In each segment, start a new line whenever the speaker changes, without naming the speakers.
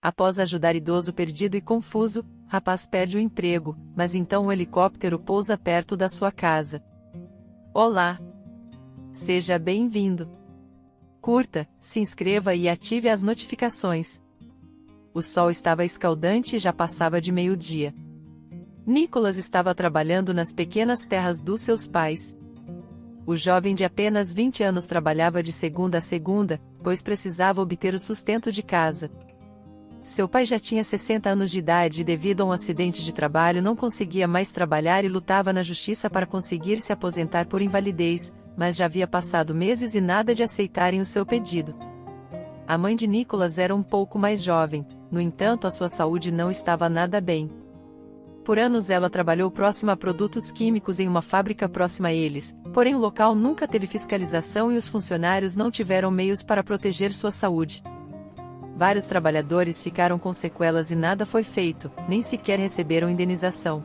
Após ajudar idoso perdido e confuso, rapaz perde o emprego, mas então um helicóptero pousa perto da sua casa. Olá! Seja bem-vindo! Curta, se inscreva e ative as notificações. O sol estava escaldante e já passava de meio-dia. Nicholas estava trabalhando nas pequenas terras dos seus pais. O jovem de apenas 20 anos trabalhava de segunda a segunda, pois precisava obter o sustento de casa. Seu pai já tinha 60 anos de idade e devido a um acidente de trabalho não conseguia mais trabalhar e lutava na justiça para conseguir se aposentar por invalidez, mas já havia passado meses e nada de aceitarem o seu pedido. A mãe de Nicholas era um pouco mais jovem, no entanto a sua saúde não estava nada bem. Por anos ela trabalhou próxima a produtos químicos em uma fábrica próxima a eles, porém o local nunca teve fiscalização e os funcionários não tiveram meios para proteger sua saúde. Vários trabalhadores ficaram com sequelas e nada foi feito, nem sequer receberam indenização.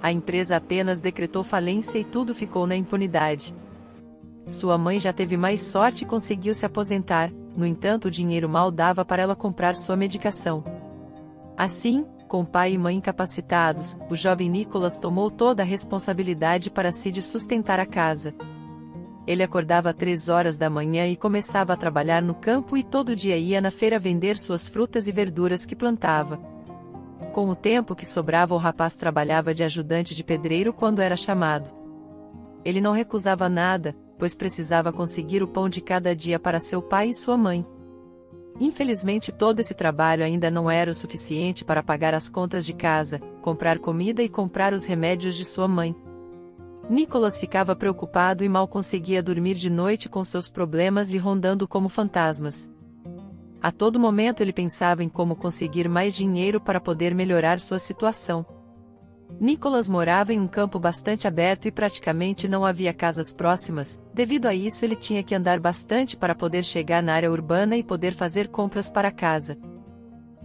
A empresa apenas decretou falência e tudo ficou na impunidade. Sua mãe já teve mais sorte e conseguiu se aposentar, no entanto o dinheiro mal dava para ela comprar sua medicação. Assim, com pai e mãe incapacitados, o jovem Nicholas tomou toda a responsabilidade para si de sustentar a casa. Ele acordava às 3 horas da manhã e começava a trabalhar no campo e todo dia ia na feira vender suas frutas e verduras que plantava. Com o tempo que sobrava o rapaz trabalhava de ajudante de pedreiro quando era chamado. Ele não recusava nada, pois precisava conseguir o pão de cada dia para seu pai e sua mãe. Infelizmente todo esse trabalho ainda não era o suficiente para pagar as contas de casa, comprar comida e comprar os remédios de sua mãe. Nicholas ficava preocupado e mal conseguia dormir de noite com seus problemas lhe rondando como fantasmas. A todo momento ele pensava em como conseguir mais dinheiro para poder melhorar sua situação. Nicholas morava em um campo bastante aberto e praticamente não havia casas próximas, devido a isso ele tinha que andar bastante para poder chegar na área urbana e poder fazer compras para casa.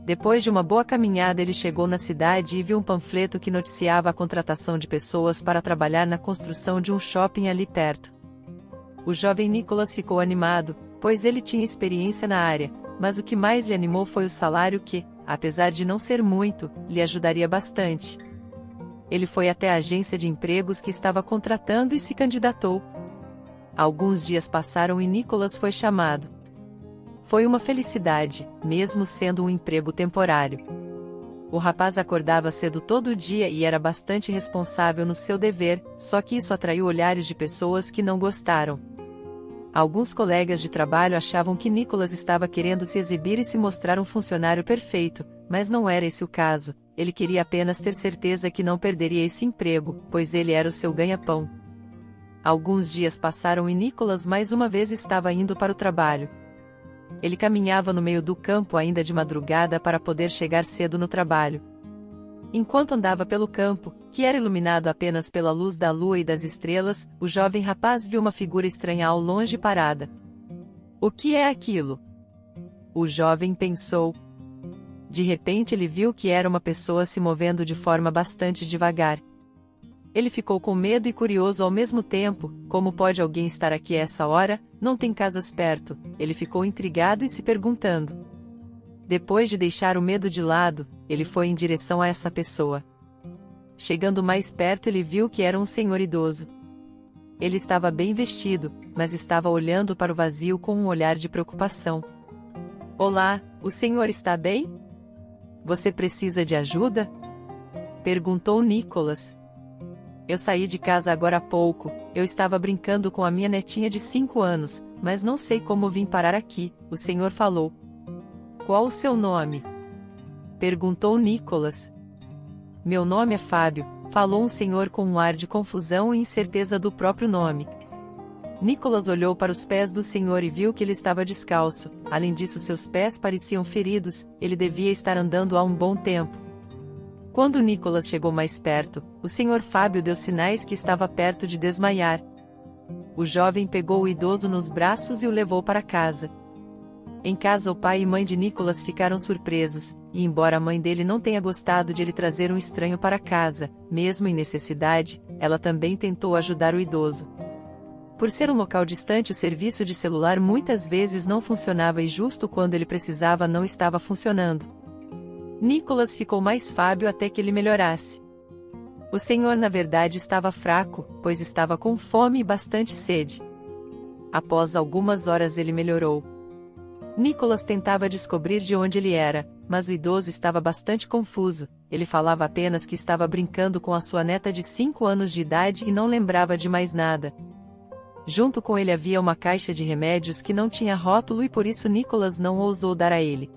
Depois de uma boa caminhada ele chegou na cidade e viu um panfleto que noticiava a contratação de pessoas para trabalhar na construção de um shopping ali perto. O jovem Nicholas ficou animado, pois ele tinha experiência na área, mas o que mais lhe animou foi o salário que, apesar de não ser muito, lhe ajudaria bastante. Ele foi até a agência de empregos que estava contratando e se candidatou. Alguns dias passaram e Nicholas foi chamado. Foi uma felicidade, mesmo sendo um emprego temporário. O rapaz acordava cedo todo dia e era bastante responsável no seu dever, só que isso atraiu olhares de pessoas que não gostaram. Alguns colegas de trabalho achavam que Nicholas estava querendo se exibir e se mostrar um funcionário perfeito, mas não era esse o caso, ele queria apenas ter certeza que não perderia esse emprego, pois ele era o seu ganha-pão. Alguns dias passaram e Nicholas mais uma vez estava indo para o trabalho. Ele caminhava no meio do campo ainda de madrugada para poder chegar cedo no trabalho. Enquanto andava pelo campo, que era iluminado apenas pela luz da lua e das estrelas, o jovem rapaz viu uma figura estranha ao longe parada. O que é aquilo? O jovem pensou. De repente ele viu que era uma pessoa se movendo de forma bastante devagar. Ele ficou com medo e curioso ao mesmo tempo, como pode alguém estar aqui a essa hora, não tem casas perto, ele ficou intrigado e se perguntando. Depois de deixar o medo de lado, ele foi em direção a essa pessoa. Chegando mais perto ele viu que era um senhor idoso. Ele estava bem vestido, mas estava olhando para o vazio com um olhar de preocupação. Olá, o senhor está bem? Você precisa de ajuda? Perguntou Nicholas. Eu saí de casa agora há pouco, eu estava brincando com a minha netinha de 5 anos, mas não sei como vim parar aqui, o senhor falou. Qual o seu nome? Perguntou Nicholas. Meu nome é Fábio, falou um senhor com um ar de confusão e incerteza do próprio nome. Nicholas olhou para os pés do senhor e viu que ele estava descalço, além disso seus pés pareciam feridos, ele devia estar andando há um bom tempo. Quando Nicholas chegou mais perto, o senhor Fábio deu sinais que estava perto de desmaiar. O jovem pegou o idoso nos braços e o levou para casa. Em casa o pai e mãe de Nicholas ficaram surpresos, e embora a mãe dele não tenha gostado de ele trazer um estranho para casa, mesmo em necessidade, ela também tentou ajudar o idoso. Por ser um local distante, o serviço de celular muitas vezes não funcionava e justo quando ele precisava não estava funcionando. Nicholas ficou mais Fábio até que ele melhorasse. O senhor na verdade estava fraco, pois estava com fome e bastante sede. Após algumas horas ele melhorou. Nicholas tentava descobrir de onde ele era, mas o idoso estava bastante confuso. Ele falava apenas que estava brincando com a sua neta de 5 anos de idade e não lembrava de mais nada. Junto com ele havia uma caixa de remédios que não tinha rótulo e por isso Nicholas não ousou dar a ele.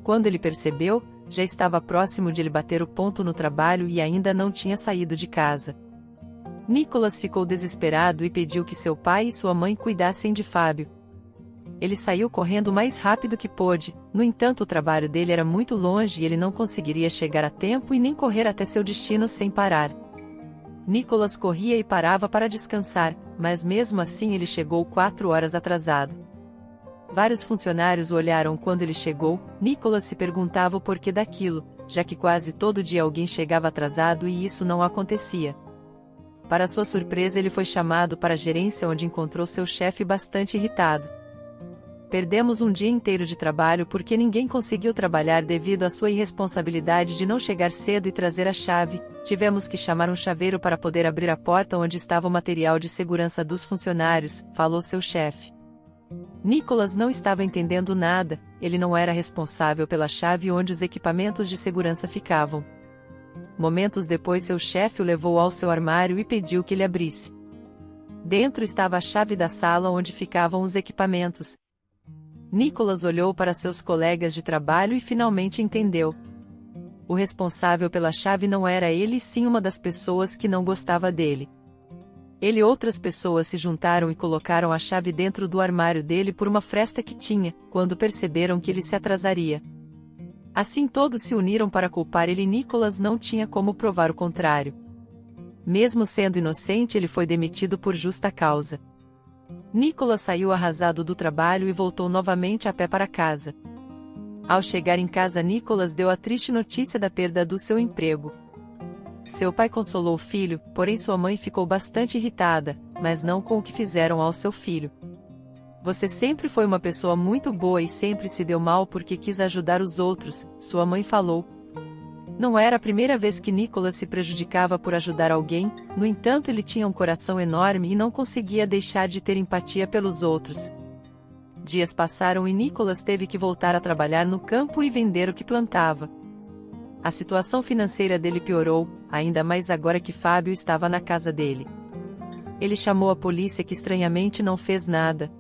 Quando ele percebeu, já estava próximo de ele bater o ponto no trabalho e ainda não tinha saído de casa. Nicholas ficou desesperado e pediu que seu pai e sua mãe cuidassem de Fábio. Ele saiu correndo o mais rápido que pôde, no entanto o trabalho dele era muito longe e ele não conseguiria chegar a tempo e nem correr até seu destino sem parar. Nicholas corria e parava para descansar, mas mesmo assim ele chegou 4 horas atrasado. Vários funcionários o olharam quando ele chegou. Nicholas se perguntava o porquê daquilo, já que quase todo dia alguém chegava atrasado e isso não acontecia. Para sua surpresa, ele foi chamado para a gerência, onde encontrou seu chefe bastante irritado. Perdemos um dia inteiro de trabalho porque ninguém conseguiu trabalhar devido à sua irresponsabilidade de não chegar cedo e trazer a chave. Tivemos que chamar um chaveiro para poder abrir a porta onde estava o material de segurança dos funcionários, falou seu chefe. Nicholas não estava entendendo nada, ele não era responsável pela chave onde os equipamentos de segurança ficavam. Momentos depois, seu chefe o levou ao seu armário e pediu que ele abrisse. Dentro estava a chave da sala onde ficavam os equipamentos. Nicholas olhou para seus colegas de trabalho e finalmente entendeu. O responsável pela chave não era ele e sim uma das pessoas que não gostava dele. Ele e outras pessoas se juntaram e colocaram a chave dentro do armário dele por uma fresta que tinha, quando perceberam que ele se atrasaria. Assim todos se uniram para culpar ele e Nicholas não tinha como provar o contrário. Mesmo sendo inocente, ele foi demitido por justa causa. Nicholas saiu arrasado do trabalho e voltou novamente a pé para casa. Ao chegar em casa, Nicholas deu a triste notícia da perda do seu emprego. Seu pai consolou o filho, porém sua mãe ficou bastante irritada, mas não com o que fizeram ao seu filho. Você sempre foi uma pessoa muito boa e sempre se deu mal porque quis ajudar os outros, sua mãe falou. Não era a primeira vez que Nicholas se prejudicava por ajudar alguém, no entanto ele tinha um coração enorme e não conseguia deixar de ter empatia pelos outros. Dias passaram e Nicholas teve que voltar a trabalhar no campo e vender o que plantava. A situação financeira dele piorou, ainda mais agora que Fábio estava na casa dele. Ele chamou a polícia, que estranhamente não fez nada.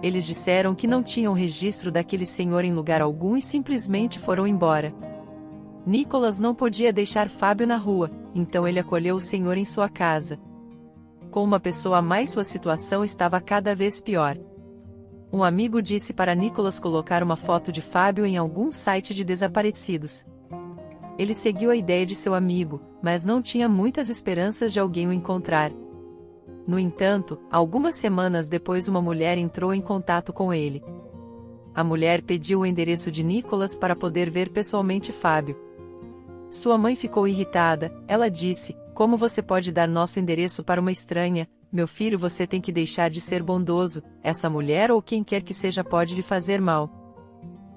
Eles disseram que não tinham registro daquele senhor em lugar algum e simplesmente foram embora. Nicholas não podia deixar Fábio na rua, então ele acolheu o senhor em sua casa. Com uma pessoa a mais, sua situação estava cada vez pior. Um amigo disse para Nicholas colocar uma foto de Fábio em algum site de desaparecidos. Ele seguiu a ideia de seu amigo, mas não tinha muitas esperanças de alguém o encontrar. No entanto, algumas semanas depois uma mulher entrou em contato com ele. A mulher pediu o endereço de Nicholas para poder ver pessoalmente Fábio. Sua mãe ficou irritada. Ela disse: "Como você pode dar nosso endereço para uma estranha? Meu filho, você tem que deixar de ser bondoso. Essa mulher ou quem quer que seja pode lhe fazer mal."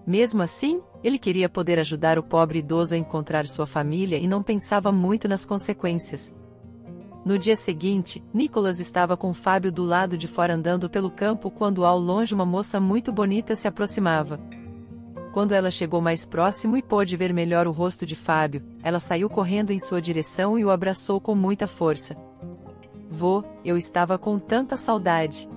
Mesmo assim, ele queria poder ajudar o pobre idoso a encontrar sua família e não pensava muito nas consequências. No dia seguinte, Nicholas estava com Fábio do lado de fora andando pelo campo quando ao longe uma moça muito bonita se aproximava. Quando ela chegou mais próximo e pôde ver melhor o rosto de Fábio, ela saiu correndo em sua direção e o abraçou com muita força. "Vô, eu estava com tanta saudade."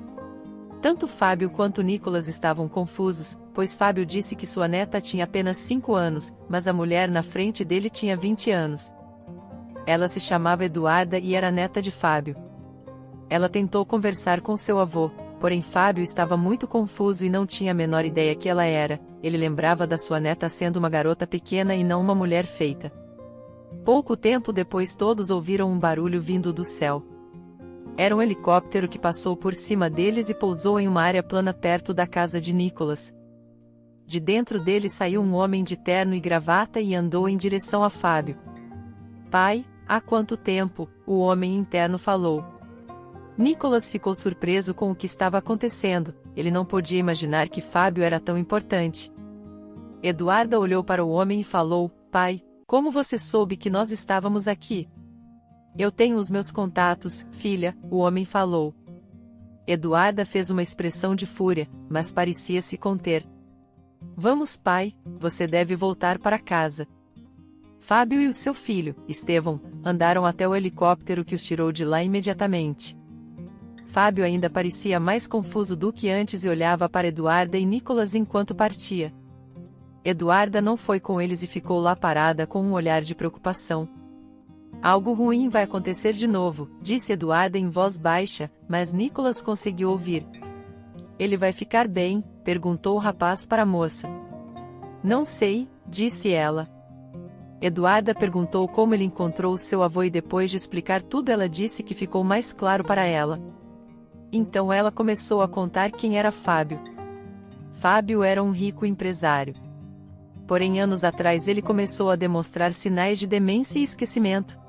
Tanto Fábio quanto Nicholas estavam confusos, pois Fábio disse que sua neta tinha apenas 5 anos, mas a mulher na frente dele tinha 20 anos. Ela se chamava Eduarda e era neta de Fábio. Ela tentou conversar com seu avô, porém Fábio estava muito confuso e não tinha a menor ideia que ela era. Ele lembrava da sua neta sendo uma garota pequena e não uma mulher feita. Pouco tempo depois todos ouviram um barulho vindo do céu. Era um helicóptero que passou por cima deles e pousou em uma área plana perto da casa de Nicholas. De dentro dele saiu um homem de terno e gravata e andou em direção a Fábio. "Pai, há quanto tempo?" o homem interno falou. Nicolas ficou surpreso com o que estava acontecendo, ele não podia imaginar que Fábio era tão importante. Eduarda olhou para o homem e falou: pai, como você soube que nós estávamos aqui? Eu tenho os meus contatos, filha, o homem falou. Eduarda fez uma expressão de fúria, mas parecia se conter. Vamos, pai, você deve voltar para casa. Fábio e o seu filho, Estevão, andaram até o helicóptero que os tirou de lá imediatamente. Fábio ainda parecia mais confuso do que antes e olhava para Eduarda e Nicolas enquanto partia. Eduarda não foi com eles e ficou lá parada com um olhar de preocupação. Algo ruim vai acontecer de novo, disse Eduarda em voz baixa, mas Nicolas conseguiu ouvir. Ele vai ficar bem? Perguntou o rapaz para a moça. Não sei, disse ela. Eduarda perguntou como ele encontrou seu avô e depois de explicar tudo ela disse que ficou mais claro para ela. Então ela começou a contar quem era Fábio. Fábio era um rico empresário. Porém anos atrás ele começou a demonstrar sinais de demência e esquecimento.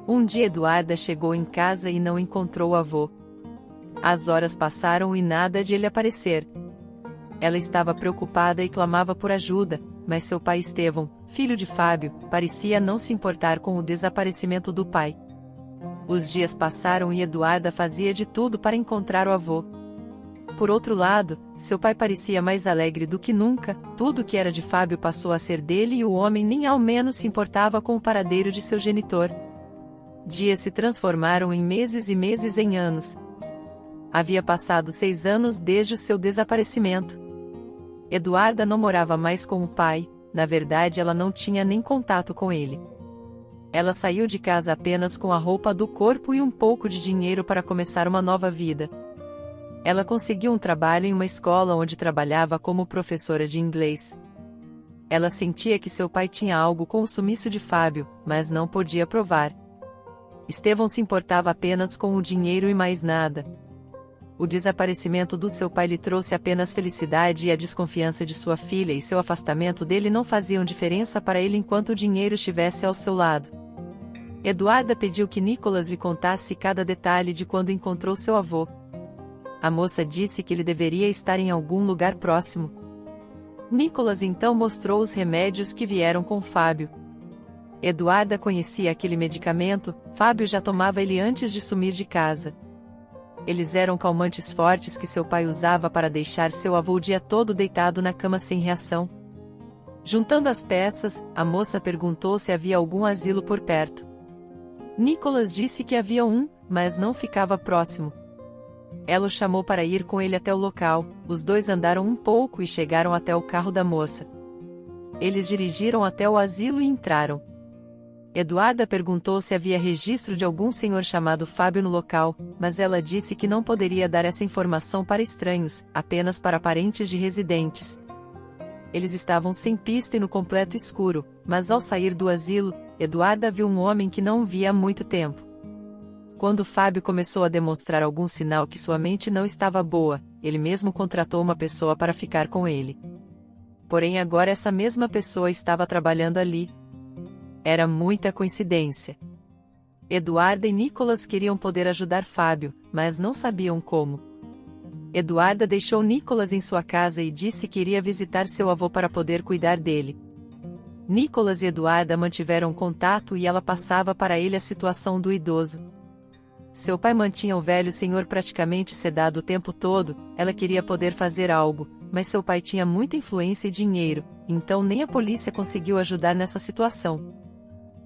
Um dia Eduarda chegou em casa e não encontrou o avô. As horas passaram e nada de ele aparecer. Ela estava preocupada e clamava por ajuda, mas seu pai Estevão, filho de Fábio, parecia não se importar com o desaparecimento do pai. Os dias passaram e Eduarda fazia de tudo para encontrar o avô. Por outro lado, seu pai parecia mais alegre do que nunca, tudo que era de Fábio passou a ser dele e o homem nem ao menos se importava com o paradeiro de seu genitor. Dias se transformaram em meses e meses em anos. Havia passado 6 anos desde o seu desaparecimento. Eduarda não morava mais com o pai, na verdade ela não tinha nem contato com ele. Ela saiu de casa apenas com a roupa do corpo e um pouco de dinheiro para começar uma nova vida. Ela conseguiu um trabalho em uma escola onde trabalhava como professora de inglês. Ela sentia que seu pai tinha algo com o sumiço de Fábio, mas não podia provar. Estevão se importava apenas com o dinheiro e mais nada. O desaparecimento do seu pai lhe trouxe apenas felicidade e a desconfiança de sua filha e seu afastamento dele não faziam diferença para ele enquanto o dinheiro estivesse ao seu lado. Eduarda pediu que Nicolas lhe contasse cada detalhe de quando encontrou seu avô. A moça disse que ele deveria estar em algum lugar próximo. Nicolas então mostrou os remédios que vieram com Fábio. Eduarda conhecia aquele medicamento, Fábio já tomava ele antes de sumir de casa. Eles eram calmantes fortes que seu pai usava para deixar seu avô o dia todo deitado na cama sem reação. Juntando as peças, a moça perguntou se havia algum asilo por perto. Nicolas disse que havia um, mas não ficava próximo. Ela o chamou para ir com ele até o local, os dois andaram um pouco e chegaram até o carro da moça. Eles dirigiram até o asilo e entraram. Eduarda perguntou se havia registro de algum senhor chamado Fábio no local, mas ela disse que não poderia dar essa informação para estranhos, apenas para parentes de residentes. Eles estavam sem pista e no completo escuro, mas ao sair do asilo, Eduarda viu um homem que não via há muito tempo. Quando Fábio começou a demonstrar algum sinal que sua mente não estava boa, ele mesmo contratou uma pessoa para ficar com ele. Porém agora essa mesma pessoa estava trabalhando ali. Era muita coincidência. Eduarda e Nicolas queriam poder ajudar Fábio, mas não sabiam como. Eduarda deixou Nicolas em sua casa e disse que iria visitar seu avô para poder cuidar dele. Nicolas e Eduarda mantiveram contato e ela passava para ele a situação do idoso. Seu pai mantinha o velho senhor praticamente sedado o tempo todo, ela queria poder fazer algo, mas seu pai tinha muita influência e dinheiro, então nem a polícia conseguiu ajudar nessa situação.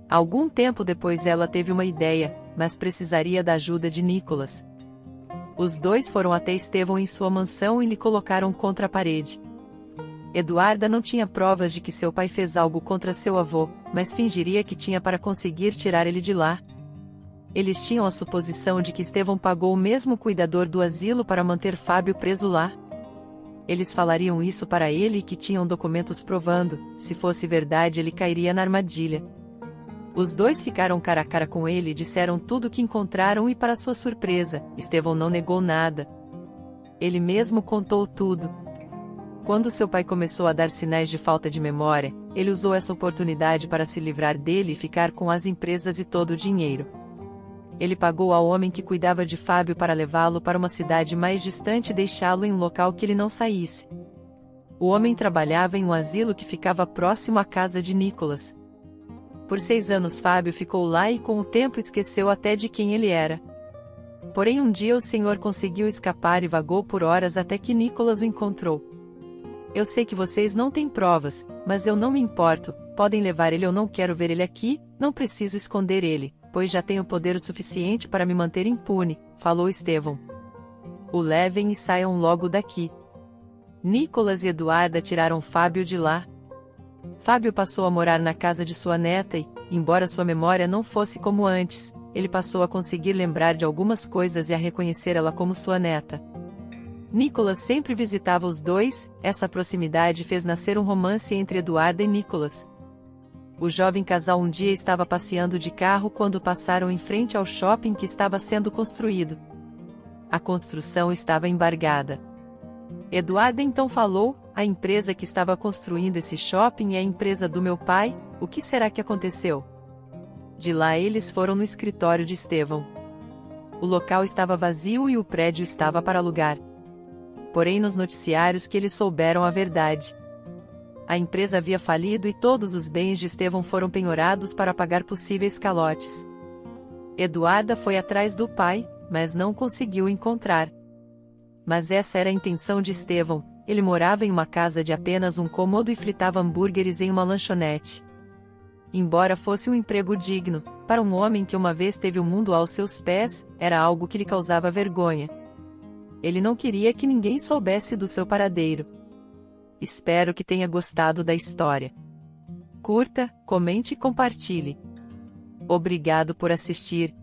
Algum tempo depois ela teve uma ideia, mas precisaria da ajuda de Nicolas. Os dois foram até Estevão em sua mansão e lhe colocaram contra a parede. Eduarda não tinha provas de que seu pai fez algo contra seu avô, mas fingiria que tinha para conseguir tirar ele de lá. Eles tinham a suposição de que Estevão pagou o mesmo cuidador do asilo para manter Fábio preso lá. Eles falariam isso para ele e que tinham documentos provando, se fosse verdade ele cairia na armadilha. Os dois ficaram cara a cara com ele e disseram tudo o que encontraram e para sua surpresa, Estevão não negou nada. Ele mesmo contou tudo. Quando seu pai começou a dar sinais de falta de memória, ele usou essa oportunidade para se livrar dele e ficar com as empresas e todo o dinheiro. Ele pagou ao homem que cuidava de Fábio para levá-lo para uma cidade mais distante e deixá-lo em um local que ele não saísse. O homem trabalhava em um asilo que ficava próximo à casa de Nicolas. Por 6 anos Fábio ficou lá e com o tempo esqueceu até de quem ele era. Porém um dia o senhor conseguiu escapar e vagou por horas até que Nicolas o encontrou. Eu sei que vocês não têm provas, mas eu não me importo, podem levar ele, eu não quero ver ele aqui, não preciso esconder ele, pois já tenho poder o suficiente para me manter impune, falou Estevão. O levem e saiam logo daqui. Nicolas e Eduarda tiraram Fábio de lá. Fábio passou a morar na casa de sua neta e, embora sua memória não fosse como antes, ele passou a conseguir lembrar de algumas coisas e a reconhecer ela como sua neta. Nicolas sempre visitava os dois, essa proximidade fez nascer um romance entre Eduarda e Nicolas. O jovem casal um dia estava passeando de carro quando passaram em frente ao shopping que estava sendo construído. A construção estava embargada. Eduarda então falou: a empresa que estava construindo esse shopping é a empresa do meu pai, o que será que aconteceu? De lá eles foram no escritório de Estevão. O local estava vazio e o prédio estava para alugar. Porém nos noticiários que eles souberam a verdade. A empresa havia falido e todos os bens de Estevão foram penhorados para pagar possíveis calotes. Eduarda foi atrás do pai, mas não conseguiu encontrar. Mas essa era a intenção de Estevão, ele morava em uma casa de apenas um cômodo e fritava hambúrgueres em uma lanchonete. Embora fosse um emprego digno, para um homem que uma vez teve o mundo aos seus pés, era algo que lhe causava vergonha. Ele não queria que ninguém soubesse do seu paradeiro. Espero que tenha gostado da história. Curta, comente e compartilhe. Obrigado por assistir.